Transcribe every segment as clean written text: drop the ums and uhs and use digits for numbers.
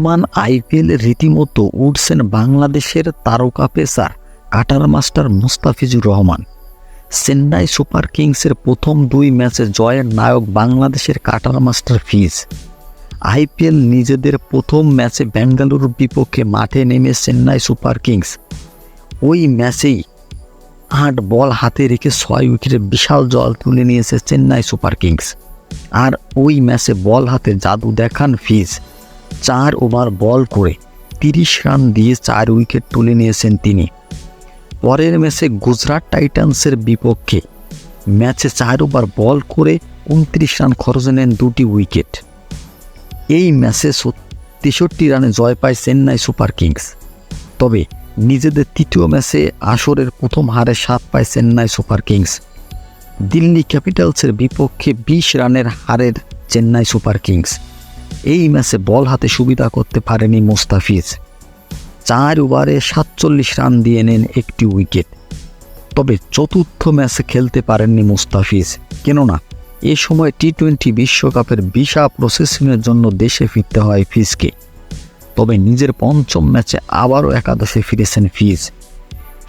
বর্তমান আইপিএলে রীতিমতো উঠছেন বাংলাদেশের তারকা pacer cutter master Mustafizur Rahman. Chennai super কিংসের প্রথম 2 ম্যাচে জয়ের নায়ক বাংলাদেশের কাটার মাস্টার ফিজ। আইপিএল নিজেদের প্রথম ম্যাচে বেঙ্গালুরুর বিপক্ষে মাঠে নেমে চেন্নাই সুপার কিংস ওই ম্যাচেই 8 বল হাতে রেখে 6 উইকেটে বিশাল জয় তুলে নিয়েছে চেন্নাই সুপার কিংস। আর ওই ম্যাচে বল হাতে জাদু দেখান ফিজ। 4 ওভার বল করে 30 রান দিয়ে 4 উইকেট তুলে নিয়েছেন তিনি। পরের ম্যাচে গুজরাট টাইটান্সের বিপক্ষে ম্যাচে 4 ওভার বল করে 29 রান খরচে নেন 2টি উইকেট। এই ম্যাচে 63 রানে জয় পায় চেন্নাই সুপার কিংস। তবে নিজেদের তৃতীয় ম্যাচে আসরের প্রথম হারে স্বাদ পায় চেন্নাই সুপার কিংস। দিল্লি ক্যাপিটালসের বিপক্ষে 20 রানের হারের চেন্নাই সুপার কিংস। এই ম্যাচে বল হাতে সুবিধা করতে পারেনি মুস্তাফিজ। 4 ওভারে 47 রান দিয়ে নেন 1টি উইকেট। তবে চতুর্থ ম্যাচে খেলতে পারেননি মুস্তাফিজ, কেননা এ সময় টি-20 বিশ্বকাপের ভিসা প্রসেসিংয়ের জন্য দেশে ফিরতে হয় ফিজকে। তবে নিজের পঞ্চম ম্যাচে আবারও একাদশে ফিরেছেন ফিজ।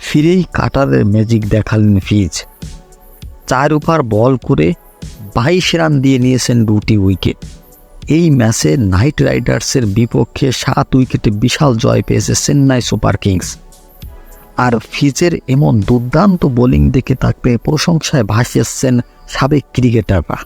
ফিরেই কাটারের ম্যাজিক দেখালেন ফিজ। 4 ওভার বল করে 22 রান দিয়ে নিয়েছেন 2টি উইকেট। এই ম্যাচে নাইট রাইডার্সের বিপক্ষে 7 উইকেটে বিশাল জয় পেয়েছে চেন্নাই সুপার কিংস। আর ফিজের এমন দুর্দান্ত বোলিং দেখে তাকে প্রশংসায় ভাসিয়েছেন সাবেক ক্রিকেটাররা।